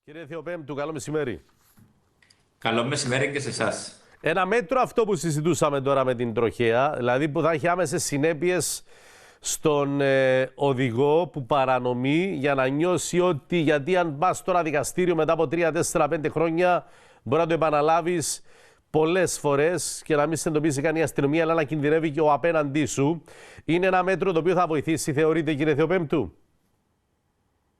Κύριε Θεοπέμπτου, καλό μεσημέρι. Καλό μεσημέρι και σε εσάς. Ένα μέτρο αυτό που συζητούσαμε τώρα με την τροχέα, δηλαδή που θα έχει άμεσες συνέπειες στον οδηγό που παρανομεί για να νιώσει ότι γιατί αν πας τώρα δικαστήριο μετά από 3, 4, 5 χρόνια μπορεί να το επαναλάβεις πολλές φορές και να μην σε εντοπίσει καν η αστυνομία αλλά να κινδυνεύει και ο απέναντί σου. Είναι ένα μέτρο το οποίο θα βοηθήσει, θεωρείτε, κύριε Θεοπέμπτου?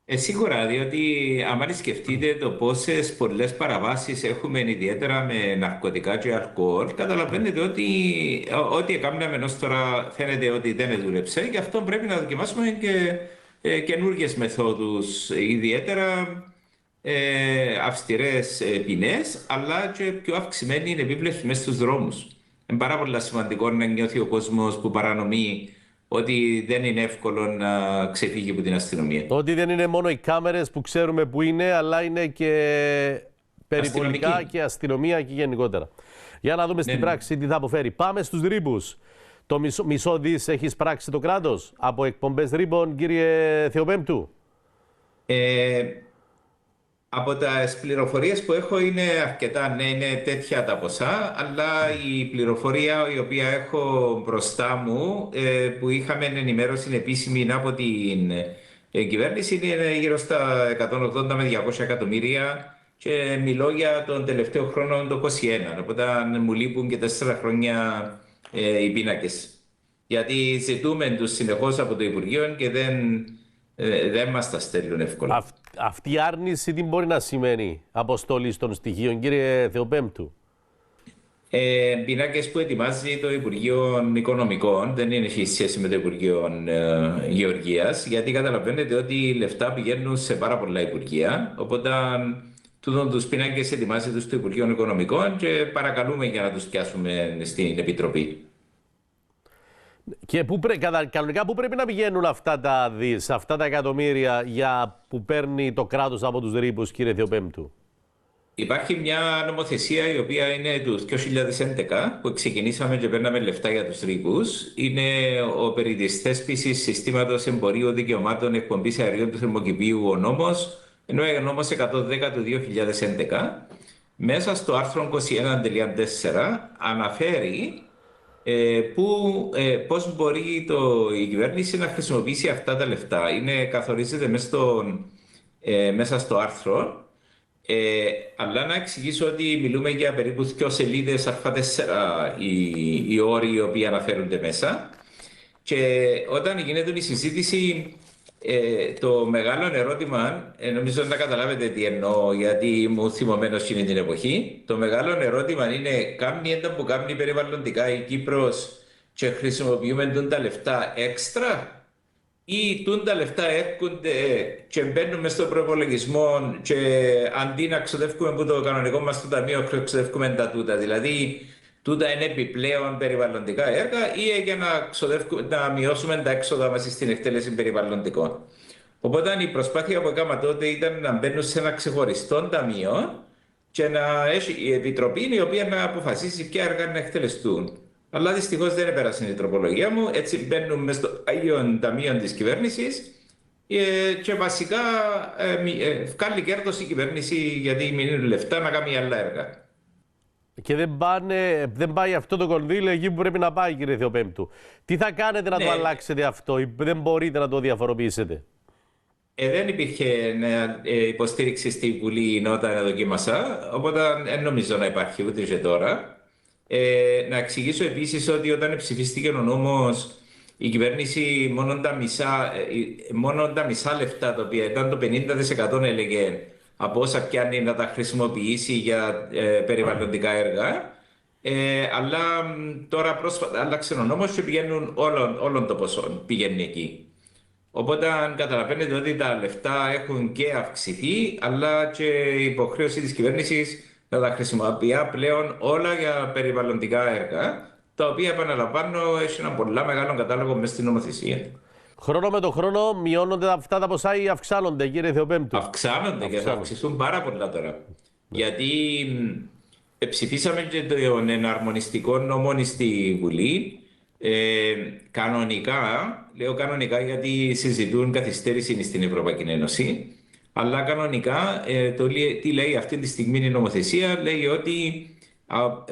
Σίγουρα, διότι αν σκεφτείτε το πόσες πολλές παραβάσεις έχουμε ιδιαίτερα με ναρκωτικά και αλκοόλ, καταλαβαίνετε ότι ό,τι έκαναμε ενός τώρα φαίνεται ότι δεν δούλεψε, γι' αυτό πρέπει να δοκιμάσουμε και καινούργιες μεθόδους, ιδιαίτερα αυστηρές ποινές, αλλά και πιο αυξημένη επίπλευση μέσα στους δρόμους. Είναι πάρα πολύ σημαντικό να νιώθει ο κόσμος που παρανομεί ότι δεν είναι εύκολο να ξεφύγει από την αστυνομία. Ότι δεν είναι μόνο οι κάμερες που ξέρουμε που είναι, αλλά είναι και περιπολικά και αστυνομία και γενικότερα. Για να δούμε στην πράξη τι θα αποφέρει. Πάμε στους ρήπους. Το μισό δις έχει πράξει το κράτος από εκπομπές ρήπων, κύριε Θεοπέμπτου? Από τις πληροφορίες που έχω είναι αρκετά, ναι, είναι τέτοια τα ποσά, αλλά η πληροφορία η οποία έχω μπροστά μου, που είχαμε ενημέρωση επίσημη από την κυβέρνηση, είναι γύρω στα 180 με 200 εκατομμύρια και μιλώ για τον τελευταίο χρόνο το 2021, οπότε μου λείπουν και 4 χρόνια οι πίνακες. Γιατί ζητούμε τους συνεχώς από το Υπουργείο και δεν μας τα στέλνουν εύκολα. Αυτή η άρνηση τι μπορεί να σημαίνει, αποστολή των στοιχείων, κύριε Θεοπέμπτου? Πίνακες που ετοιμάζει το Υπουργείο Οικονομικών, δεν έχει σχέση με το Υπουργείο Γεωργίας, γιατί καταλαβαίνετε ότι οι λεφτά πηγαίνουν σε πάρα πολλά υπουργεία, οπότε τους πίνακες ετοιμάζει τους το Υπουργείο Οικονομικών και παρακαλούμε για να τους πιάσουμε στην Επιτροπή. Και κανονικά πού πρέπει να πηγαίνουν αυτά τα δις, αυτά τα εκατομμύρια που παίρνει το κράτος από τους ρήπους, κύριε Θεοπέμπτου? Υπάρχει μια νομοθεσία η οποία είναι του 2011 που ξεκινήσαμε και παίρναμε λεφτά για τους ρήπους. Είναι ο περί της θέσπισης συστήματος εμπορίου δικαιωμάτων εκπομπής αερίων του θερμοκηπίου ο νόμος, ενώ ο νόμος 110 του 2011. Μέσα στο άρθρο 21.4 αναφέρει πώς μπορεί η κυβέρνηση να χρησιμοποιήσει αυτά τα λεφτά. Καθορίζεται μέσα στο άρθρο, αλλά να εξηγήσω ότι μιλούμε για περίπου 2 σελίδες Α4 οι όροι οι οποίοι αναφέρονται μέσα, και όταν γίνεται η συζήτηση, το μεγάλο ερώτημα, νομίζω να καταλάβετε τι εννοώ, γιατί ήμουν θυμωμένος εκείνη την εποχή. Το μεγάλο ερώτημα είναι, κάνει που κάνει περιβαλλοντικά η Κύπρος και χρησιμοποιούμε τα λεφτά έξτρα, ή τα λεφτά έρχονται και μπαίνουν μες στον προπολογισμό και αντί να ξοδεύουμε από το κανονικό μας το ταμείο, ξοδεύουμε τα τούτα. Δηλαδή, τούτα είναι επιπλέον περιβαλλοντικά έργα ή για να μειώσουμε τα έξοδα μας στην εκτέλεση περιβαλλοντικών. Οπότε η προσπάθεια που έκανα τότε ήταν να μπαίνουν σε ένα ξεχωριστό ταμείο και να έχει η Επιτροπή η οποία να αποφασίσει ποια έργα να εκτελεστούν. Αλλά δυστυχώς δεν επέρασε η τροπολογία μου, έτσι μπαίνουν μέσα στο Άγιο Ταμείο της κυβέρνησης και βασικά βγάλει κέρδος η κυβέρνηση γιατί μείνουν λεφτά να κάνει άλλα έργα. Και δεν πάει αυτό το κονδύλιο εκεί που πρέπει να πάει, κύριε Θεοπέμπτου. Τι θα κάνετε να το αλλάξετε αυτό, ή δεν μπορείτε να το διαφοροποιήσετε? Δεν υπήρχε υποστήριξη στη Βουλή όταν δοκίμασα, οπότε δεν νομίζω να υπάρχει ούτε και τώρα. Να εξηγήσω επίσης ότι όταν ψηφίστηκε ο νόμος, η κυβέρνηση μόνο τα μισά λεφτά, τα οποία ήταν το 50% έλεγε από όσα πιάνει, να τα χρησιμοποιήσει για περιβαλλοντικά έργα. Αλλά τώρα πρόσφατα άλλαξε ο νόμος και πηγαίνουν όλων το ποσό πηγαίνει εκεί. Οπότε καταλαβαίνετε ότι τα λεφτά έχουν και αυξηθεί, αλλά και η υποχρέωση της κυβέρνησης να τα χρησιμοποιεί πλέον όλα για περιβαλλοντικά έργα, τα οποία, επαναλαμβάνω, έχει ένα πολύ μεγάλο κατάλογο μέσα στην νομοθεσία. Χρόνο με το χρόνο μειώνονται αυτά τα ποσά ή αυξάνονται, κύριε Θεοπέμπτου? Αυξάνονται και θα αυξηθούν πάρα πολλά τώρα. Γιατί ψηφίσαμε και τον εναρμονιστικό νόμο στη Βουλή. Κανονικά, λέω κανονικά γιατί συζητούν καθυστέρηση στην Ευρωπαϊκή Ένωση, Αλλά κανονικά, τι λέει αυτή τη στιγμή η νομοθεσία, λέει ότι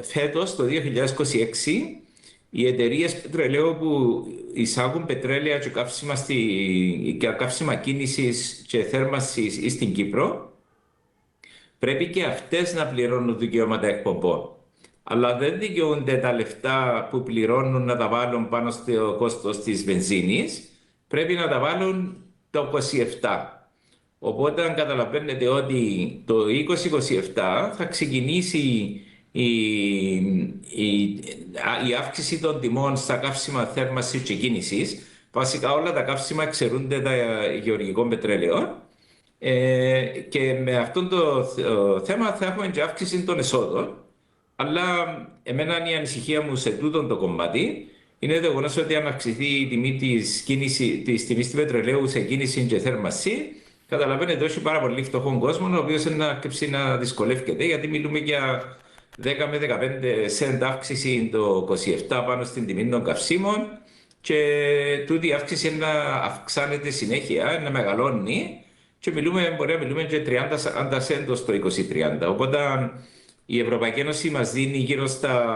φέτος, το 2026, οι εταιρείες πετρελαίου που εισάγουν πετρέλαια και καύσιμα κίνησης και θέρμανσης στην Κύπρο, πρέπει και αυτές να πληρώνουν δικαιώματα εκπομπών. Αλλά δεν δικαιούνται τα λεφτά που πληρώνουν να τα βάλουν πάνω στο κόστος της βενζίνης. Πρέπει να τα βάλουν το 27. Οπότε αν καταλαβαίνετε ότι το 2027 θα ξεκινήσει η αύξηση των τιμών στα καύσιμα θέρμανσης και κίνησης. Βασικά όλα τα καύσιμα εξαιρούνται τα γεωργικών πετρέλαιων. Και με αυτό το θέμα θα έχουμε και αύξηση των εσόδων. Αλλά εμένα η ανησυχία μου σε τούτο το κομμάτι είναι το γεγονός ότι αν αυξηθεί η τιμή της τιμής του πετρελαίου σε κίνηση και θέρμανση, καταλαβαίνετε όχι πάρα πολύ φτωχόν κόσμο, ο οποίος είναι να δυσκολεύεται, γιατί μιλούμε για 10 με 15 σεντ αύξηση το 27 πάνω στην τιμή των καυσίμων και τούτη η αύξηση να αυξάνεται συνέχεια, να μεγαλώνει και μπορεί να μιλούμε και 30-40 σεντ το 2030. Οπότε η Ευρωπαϊκή Ένωση μας δίνει γύρω στα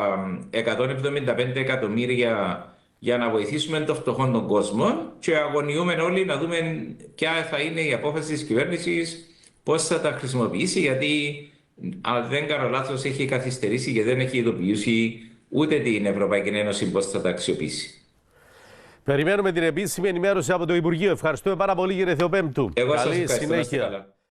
175 εκατομμύρια για να βοηθήσουμε το φτωχόν των κόσμων και αγωνιούμε όλοι να δούμε ποια θα είναι η απόφαση της κυβέρνησης, πώς θα τα χρησιμοποιήσει, γιατί αν δεν κάνω λάθος έχει καθυστερήσει και δεν έχει ειδοποιήσει ούτε την Ευρωπαϊκή Ένωση πώς θα τα αξιοποιήσει. Περιμένουμε την επίσημη ενημέρωση από το Υπουργείο. Ευχαριστούμε πάρα πολύ, κύριε Θεοπέμπτου. Εγώ σας Καλή ευχαριστώ. συνέχεια.